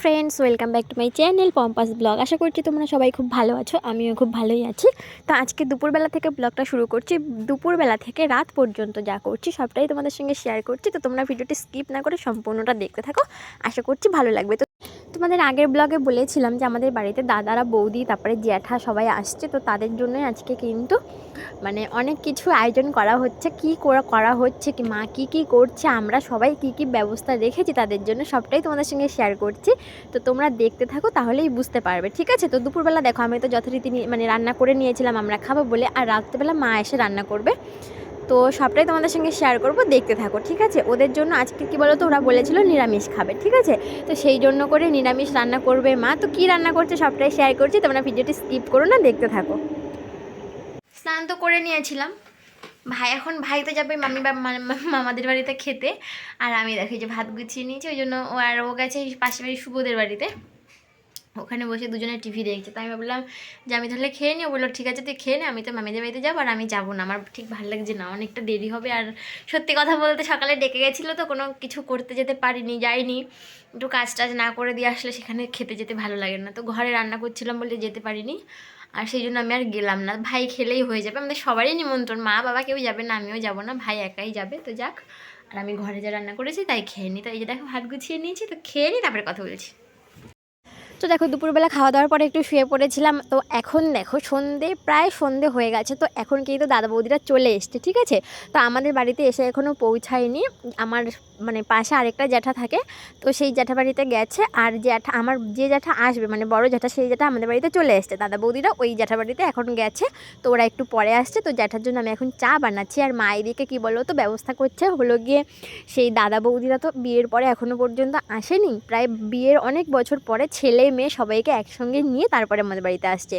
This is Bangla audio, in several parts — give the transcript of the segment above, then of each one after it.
Friends, welcome back to my channel Pompas blog. আশা করছি তোমরা সবাই খুব ভালো আছো, আমিও খুব ভালোই আছি। তো আজকে দুপুরবেলা থেকে ব্লগটা শুরু করছি। দুপুরবেলা থেকে রাত পর্যন্ত যা করছি সবটাই তোমাদের সঙ্গে শেয়ার করছি। তো তোমরা ভিডিওটি স্কিপ না করে সম্পূর্ণটা দেখতে থাকো, আশা করছি ভালো লাগবে। তো তোমাদের আগের ব্লগে বলেছিলাম যে আমাদের বাড়িতে দাদারা, বৌদি, তারপরে জ্যাঠা সবাই আসছে। তো তাদের জন্যই আজকে কিন্তু অনেক কিছু আয়োজন করা হচ্ছে। কি করা হচ্ছে, কি মা কি করছে, আমরা সবাই কি ব্যবস্থা রেখেছি তাদের জন্য, সবটাই তোমাদের সঙ্গে শেয়ার করছি। তো তোমরা দেখতে থাকো, তাহলেই বুঝতে পারবে, ঠিক আছে? তো দুপুরবেলা দেখো, আমি তো যথারীতি রান্না করে নিয়েছিলাম আমরা খাবো বলে, আর রাত্রেবেলা মা এসে রান্না করবে। তো সবটাই তোমাদের সঙ্গে শেয়ার করব, দেখতে থাকো, ঠিক আছে? ওদের জন্য আজকে কি বলো তো, ওরা বলেছিল নিরামিষ খাবে, ঠিক আছে? তো সেই জন্য করে নিরামিষ রান্না করবে মা। তো কি রান্না করছে সবটাই শেয়ার করছি, তোমরা ভিডিওটি স্কিপ করো না, দেখতে থাকো। স্নান তো করে নিয়েছিলাম, ভাই তো যাবে মামাদের বাড়িতে খেতে। আর আমি দেখি যে ভাত গুছিয়ে নিয়েছি, ওই জন্য ও গেছে পাশের বাড়ি শুভদের বাড়িতে, ওখানে বসে দুজনে টিভি দেখছে। তাই আমি ভাবলাম যে আমি তাহলে খেয়ে নিই। বললো ঠিক আছে তুই খেয়ে নে, আমি তো মামিদের বাড়িতে যাবো আর আমি যাবো না, আমার ঠিক ভালো লাগছে না, অনেকটা দেরি হবে। আর সত্যি কথা বলতে সকালে ডেকে গেছিলো তো কোনো কিছু করতে যেতে যাইনি। একটু কাজ টাজ না করে দিয়ে আসলে সেখানে খেতে যেতে ভালো লাগে না। তো ঘরে রান্না করছিলাম বলে যেতে পারিনি, আর সেই জন্য আমি আর গেলাম না। ভাই খেলেই হয়ে যাবে, আমাদের সবারই নিমন্ত্রণ, মা বাবা কেউ যাবে না, আমিও যাবো না, ভাই একাই যাবে। তো যাক, আর আমি ঘরে যা রান্না করেছি তাই খেয়ে নিই। তো এই যে দেখো ভাত গুছিয়ে নিয়েছি, তো খেয়ে নিই তারপরে কথা বলছি। তো দেখো দুপুরবেলা খাওয়া দাওয়ার পরে একটু শুয়ে পড়েছিলাম। তো এখন দেখো প্রায় সন্ধে হয়ে গেছে। তো এখন কিন্তু দাদা বৌদিরা চলে এসছে, ঠিক আছে? তো আমাদের বাড়িতে এসে এখনও পৌঁছায়নি। আমার পাশে আরেকটা জ্যাঠা থাকে, তো সেই জ্যাঠা বাড়িতে গেছে। আর আমার যে জ্যাঠা আসবে, বড় জ্যাঠা, সেই জ্যাঠা আমাদের বাড়িতে চলে এসছে। দাদা বৌদিরা ওই জ্যাঠা বাড়িতে এখন গেছে, তো ওরা একটু পরে আসছে। তো জ্যাঠার জন্য আমি এখন চা বানাচ্ছি, আর মা এদিকে কী বলো তো ব্যবস্থা করছে হলো গিয়ে, সেই দাদা বৌদিরা তো বিয়ের পরে এখনও পর্যন্ত আসেনি, প্রায় বিয়ের অনেক বছর পরে ছেলে মেয়ে সবাইকে একসঙ্গে নিয়ে তারপরে আমাদের বাড়িতে আসছে।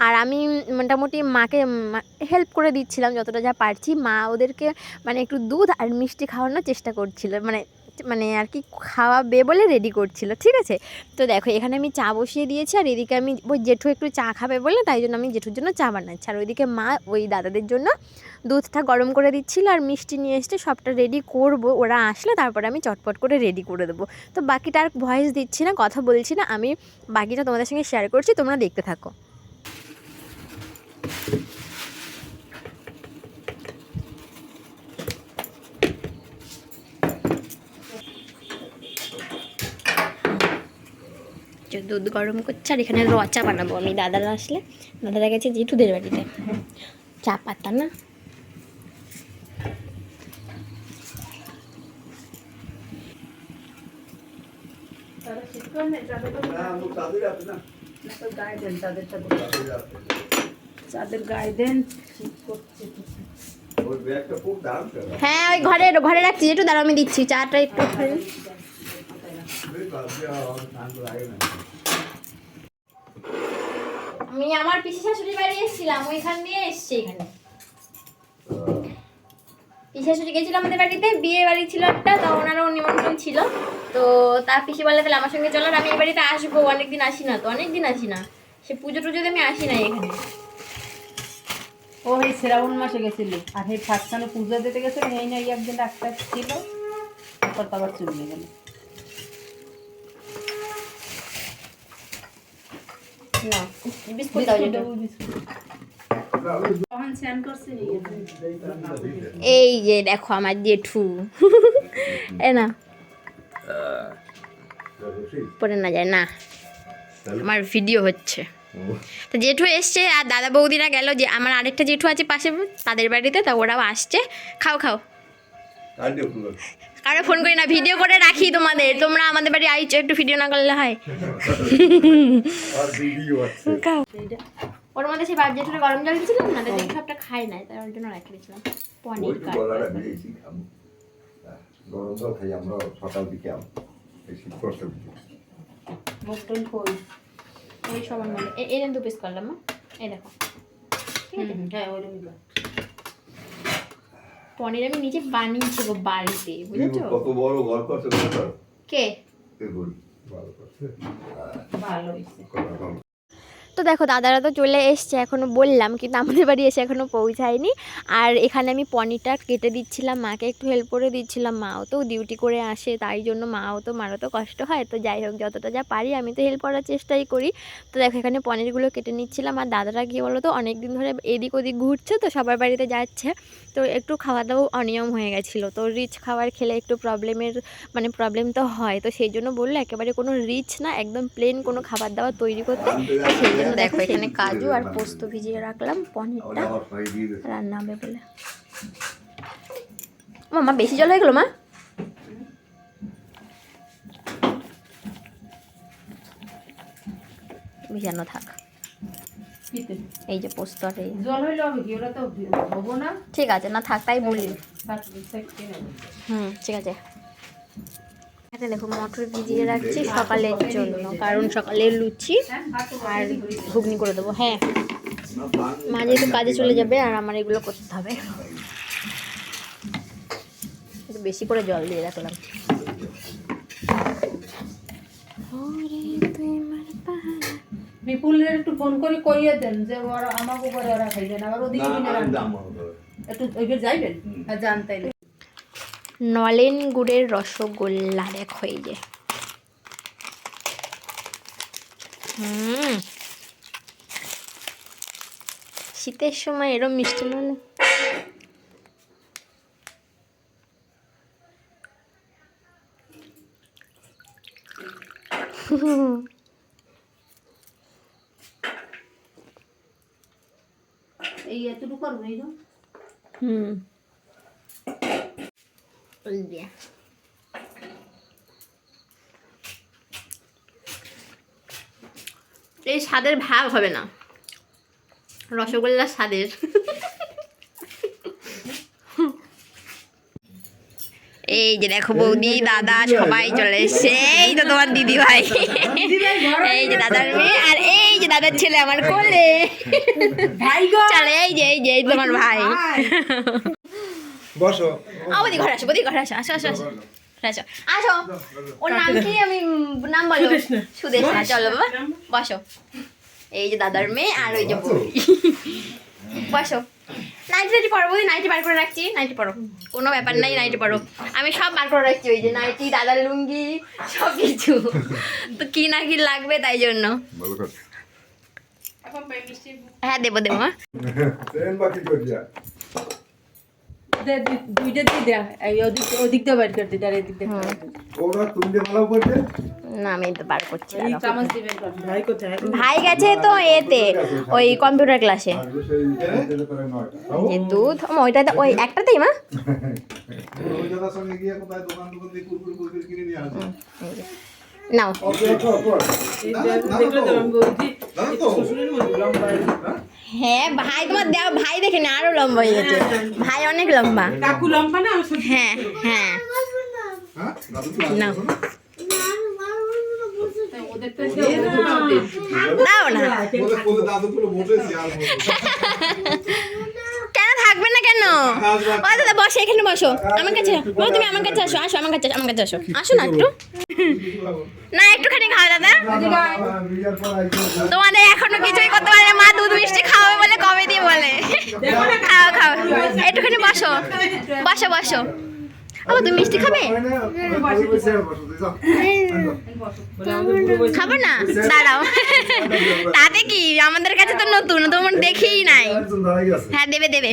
আর আমি মোটামুটি মাকে হেল্প করে দিচ্ছিলাম যতটা যা পারছি। মা ওদেরকে একটু দুধ আর মিষ্টি খাওয়ানোর চেষ্টা করছিল, আর কি খাওয়াবে বলে রেডি করছিল, ঠিক আছে? তো দেখো এখানে আমি চা বসিয়ে দিয়েছি, আর এদিকে আমি ওই জেঠু একটু চা খাবে বলে, তাই জন্য আমি জেঠুর জন্য চা বানাচ্ছি। আর ওইদিকে মা ওই দাদাদের জন্য দুধটা গরম করে দিচ্ছিল, আর মিষ্টি নিয়ে এসছে, সবটা রেডি করব। ওরা আসলে তারপরে আমি চটপট করে রেডি করে দেবো। তো বাকিটা আর ভয়েস দিচ্ছি না, কথা বলছি না, আমি বাকিটা তোমাদের সঙ্গে শেয়ার করছি, তোমরা দেখতে থাকো। দুধ গরম করছে, আর এখানে রচা বানাবো আমি। দাদারা আসলে, দাদারা গেছে জেঠুদের বাড়িতে, চা পাতা না। হ্যাঁ ওই ঘরে রাখছি, একটু দাঁড়াও আমি দিচ্ছি চাটা একটু। আমি আমার পিসি শাশুড়ি বাড়ি এসেছিলাম, ওইখান দিয়ে এসছি এখানে। পিসি শাশুড়ি গেছিল আমাদের বাড়িতে, বিয়ে বাড়ি ছিল একটা, তো ওনারও নিমন্ত্রণ ছিল। তো তার পিসি বলে তাহলে আমার সঙ্গে চলো, আমি এই বাড়িতে আসবো, অনেকদিন আসি না, তো অনেকদিন আসি না, সে পুজো টুজোতে আমি আসি না এখানে। ও এই শ্রাবণ মাসে গেছিলি, আর এই ফাঁকখানে পুজো দিতে গেছিল, এই না একদিন ডাক্তার ছিল, তারপর তো আবার চলে গেল। না বিস্কুট দাও যেটা। এই যে দেখো আমার জেঠু, এ না পড়ে না যায় না, আমার ভিডিও হচ্ছে। তো জেঠু এসছে, আর দাদা বৌদিরা গেল, যে আমার আরেকটা জেঠু আছে পাশে, তাদের বাড়িতে, তা ওরাও আসছে। খাও কারো ফোন করি না, ভিডিও করে রাখি তোমাদের, তোমরা আমাদের বাড়ি আইছো, একটু ভিডিও না করলে হয়? খাও। ওর মধ্যে সেই জেঠুরে গরম জল দিয়েছিলাম না, তাই সবটা খাই নাই, তাই ওর জন্য রেখে দিয়েছিলাম। পনির গরম জল খাই আমরা সকাল দিকে, শীত করতে ওই সবার মধ্যে এই 2 পিস করলাম, এই দেখো, ঠিক আছে? হ্যাঁ ওইরকম পনির আমি নিজে বানিয়েছি গো বাড়িতে, বুঝেছো? কত বড় ঘর করছে কে? ভালো করছে, ভালো হয়েছে। তো দেখো দাদারা তো চলে এসছে, এখনও বললাম কিন্তু আমাদের বাড়ি এসে এখনও পৌঁছায়নি। আর এখানে আমি পনিরটা কেটে দিচ্ছিলাম, মাকে একটু হেল্প করে দিচ্ছিলাম। মাও তো ডিউটি করে আসে, তাই জন্য মারও তো কষ্ট হয়। তো যাই হোক, যতটা যা পারি আমি তো হেল্প করার চেষ্টাই করি। তো দেখো এখানে পনিরগুলো কেটে নিচ্ছিলাম। আর দাদারা গিয়ে বলো তো অনেক দিন ধরে এদিক ওদিক ঘুরছে, তো সবার বাড়িতে যাচ্ছে, তো একটু খাওয়া দাওয়া অনিয়ম হয়ে গেছিলো। তো রিচ খাবার খেলে একটু প্রবলেম তো হয়, তো সেই জন্য বললো একেবারে কোনো রিচ না, একদম প্লেন কোনো খাবার দাবার তৈরি করতে। তো সেই জন্য দেখো এখানে কাজু আর পোস্ত ভিজিয়ে রাখলাম, পনিরটা রান্না হবে বলে। মামা বেশি জল হয়ে গেলো মা? ভিজানো থাক, এই যে পোস্ত আর এই জল হইলে হবে কি, ওরা তো হবো না। ঠিক আছে, না থাক তাই বলি। ঠিক আছে। এখানে দেখো মটর ভিজিয়ে রাখছি সকালের জন্য, কারণ সকালে লুচি আর ঘুগনি করে দেবো। হ্যাঁ, মা যেহেতু কাজে চলে যাবে আর আমার এগুলো করতে হবে। একটু বেশি করে জল দিয়ে রাখলাম। বিপুলের একটু ফোন করে কইয়ে দেন যে ওরা আমাকে উপরে ওরা খাইবেন, আবার ওদিকে একটু ওইবার যাইবেন আর জানতাই। নলেন গুড়ের রসগোল্লা দেখো এই যে। শীতের সময় এরম মিষ্টি মানে এই এতটুকু করবো এই তো। এই স্বাদের ভাগ হবে না, রসগোল্লার স্বাদের। এই যে দেখো বৌদি দাদা সবাই চলে এসছে, এই তো তোমার দিদি ভাই, এই যে দাদার মেয়ে আর এই যে দাদার ছেলে আমার কোলে চলে, এই তোমার ভাই। বসো। বৌদি ঘরে আসো, আসো আসো আসো আসো আসো। ওর নাম কি, আমি নাম বলো। সুদেশনা। চলো বাবা বসো। এই যে দাদার মেয়ে আর ওই যে বৌদি। বসো। নাইটি পরো বৌদি, নাইটি বার করে রাখছি, নাইটি পরো, কোনো ব্যাপার নাই, নাইটি পরো। আমি সব বার করে রাখছি, ওই যে নাইটি, দাদার লুঙ্গি, সব কিছু। তো কি না কি লাগবে তাই জন্য। হ্যাঁ দেবো মা। দুইটা দিয়ে দেয়া, ওদিক দিয়ে বাইর করে দিতে আর এদিক দিয়ে। না আমি তো বার করছি। চামচ দিবেন। ভাই কোথায়? ভাই গেছে তো এতে ওই কম্পিউটার ক্লাসে। যে দুধ ওইটাতে, ওই একটাতেই মা। নাও। হ্যাঁ ভাই তোমার দেওয়া ভাই দেখে না আরো লম্বা হয়ে গেছে, ভাই অনেক লম্বা। কাকু লম্বা না? হ্যাঁ হ্যাঁ নাও দাও না। কেন থাকবে না কেন? ও দাদা বসে, এখানে বসো আমার কাছে। তুমি আমার কাছে আসো, আসো আমার কাছে, আমার কাছে আসো, আসো না একটু। না একটুখানি খাও দাদা, তোমাদের এখনো কিছুই করতে পারে। মা দুধ মিষ্টি খাওয়াবে বলে কবে দিয়ে বলে। খাও খাও, একটুখানি বসো বসো বসো। ও তুমি মিষ্টি খাবে? খাবো না, দাঁড়াও। তাতে কি, আমাদের কাছে তো নতুন, তোমার দেখেই নাই। হ্যাঁ দেবে দেবে।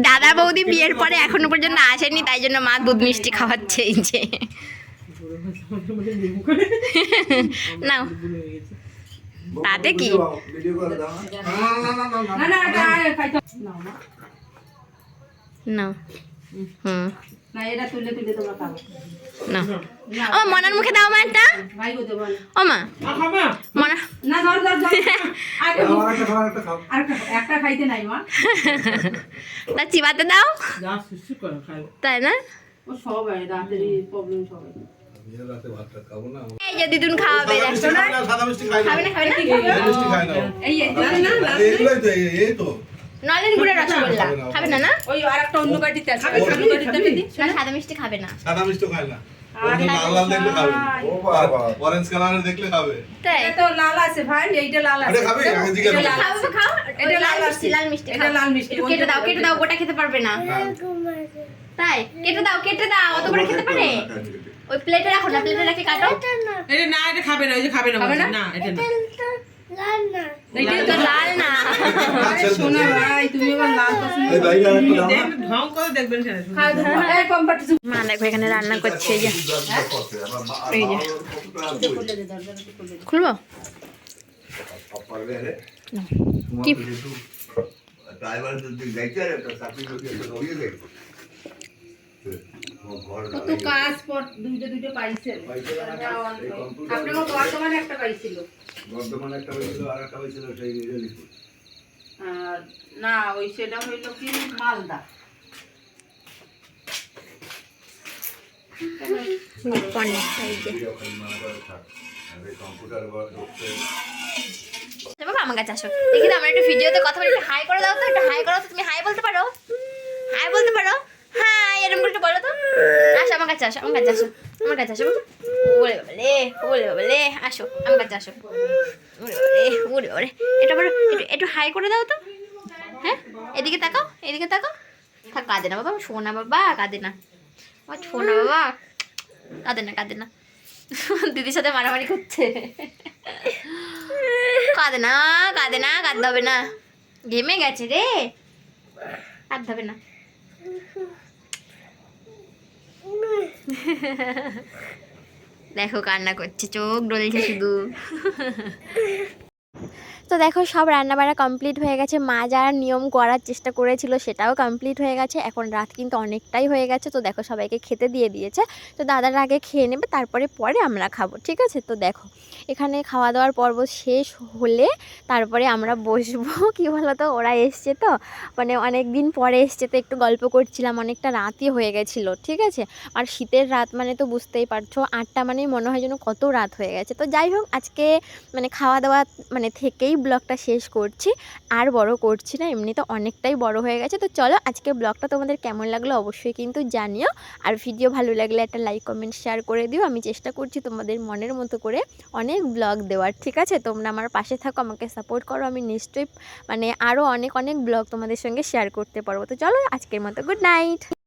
দাদা বৌদি বিয়ের পরে এখনো পর্যন্ত আসেনি, তাই জন্য মা দুধ মিষ্টি খাওয়াচ্ছে। এই যে নাও, তাতে কি। নাও। না এটা তুলে তুলে তোমরা খাও না। ও মনার মুখে দাও মা একটা। ভাই কইতে বল। ও মা মনা না ধর ধর ধর। আগে আর একটা খাইতে নাই মা। তা চিবাতে দাও। যা সুসু করে খাই। তাই না? ও সবাই রাতের প্রবলেম সবাই। এই যে দিদুন খাওয়াবে, দেখছো না? সাদা মিষ্টি খাই না। খাবে না, খাবে না? মিষ্টি খাই না। এই না এইগুলাই তো এই তো। নলেন গুড়ের রসগোল্লা খাবে না? না ওই আরেকটা অন্য গাড়িতে আছে, ওই অন্য গাড়িতে দিদি। না সাদা মিষ্টি খাবে না। সাদা মিষ্টি খাই না। আরে লাল লাল দেখলে খাবে ও বাবা অরেঞ্জ কালারের দেখলে খাবে তাই এটা তো লাল আছে ভাই, এইটা লাল আছে। এটা খাবে আগে জিজ্ঞেস এটা করো। লাল খাও আছে। তো খাও, এটা এটা লাল লাল আছে। মিষ্টি, লাল মিষ্টি এটা খাও। লাল মিষ্টি, একটু কোনটা কেটে দাও, গোটা খেতে পারবে না। তাই কেটে দাও, অত বড় খেতে পারে? ওই প্লেটে রাখো না, প্লেটে রেখে কাটো। এটা না, এটা খাবে না, ওই যে খাবে না খাবে বলছে। না? না এটা না। এইটা তো লাল না। আরে শোনা ভাই, তুমি আবার লাল পছন্দ এই ভাই আর একটু দাও না। দেখবেন, ঢং করে দেখবেন সেটা। খাও ধুপা। এই পম্পাটা চুপ। মা দেখো এখানে রান্না করছে, এই যে এই যে খুলে দে, দরজাটা একটু খুলে দে। খুলবো। কি? ড্রাইভার যদি যাইতে আর একটা চাকরি করতে হয়ে যায় কত কাজ পর দুইটা পাইছে। আপনার বর্তমানে একটা পাইছিল। বর্তমানে একটা হয়েছিল আর একটা হয়েছিল সেই রিলিফ আর না, ওই সেটা হইল কি মালদা। পনির, এই যে কম্পিউটার করতে বাবা আমার কাছে আসো, দেখি তো আমরা একটু ভিডিওতে কথা বলি, একটু হাই করে দাও তো, একটু হাই করো তো। তুমি হাই বলতে পারো? হাই বলতে পারো? হাই এরকম করে একটু বলো তো। আসো আমার কাছে, আসো আমার কাছে, আসো আমার কাছে, আসো। ওরে বাবা রে, ওরে বাবা রে, আসো আমার কাছে, আসো। ওরে বাবা রে, ওরে বাবা রে, এটা বলো, একটু হাই করে দাও তো। হ্যাঁ, এদিকে তাকাও, এদিকে তাকাও। থাক, কাঁদে না বাবা, শোনা বাবা, কাঁদে না। আমার শোনা বাবা, কাঁদে না, কাঁদে না। দিদির সাথে মারামারি করছে। কাঁদে না, কাঁদে না, কাঁদতে হবে না, ঘেমে গেছে রে, কাঁদতে হবে না। দেখো কান্না করছে, চোখ ডলছে শুধু। তো দেখো সব রান্নাবাড়া কমপ্লিট হয়ে গেছে, মা যা নিয়ম করার চেষ্টা করেছিল সেটাও কমপ্লিট হয়ে গেছে। এখন রাত কিন্তু অনেকটাই হয়ে গেছে, তো দেখো সবাইকে খেতে দিয়ে দিয়েছে। তো দাদারা আগে খেয়ে নেবে, তারপরে আমরা খাবো, ঠিক আছে? তো দেখো এখানে খাওয়া দাওয়ার পর্ব শেষ হলে তারপরে আমরা বসবো। কি বলো তো, ওরা এসছে তো, মানে অনেক দিন পরে এসছে, তো একটু গল্প করছিলাম, অনেকটা রাতই হয়ে গেছিলো, ঠিক আছে? আর শীতের রাত মানে তো বুঝতেই পারছো, 8টা মানে মনে হয় যেন কত রাত হয়ে গেছে। তো যাই হোক, আজকে মানে খাওয়া দাওয়া মানে থেকেই ব্লগটা শেষ করছি, আর বড় করছি না, এমনি তো অনেকটাই বড় হয়ে গেছে। তো চলো আজকে ব্লগটা তোমাদের কেমন লাগলো অবশ্যই কিন্তু জানিও, আর ভিডিও ভালো লাগলে একটা লাইক কমেন্ট শেয়ার করে দিও। আমি চেষ্টা করছি তোমাদের মনের মতো করে অনেক ব্লগ দেওয়ার, ঠিক আছে? তোমরা আমার পাশে থাকো, আমাকে সাপোর্ট করো, আমি নিশ্চয়ই মানে আরও অনেক ব্লগ তোমাদের সঙ্গে শেয়ার করতে পারবো। তো চলো আজকের মতো গুড নাইট।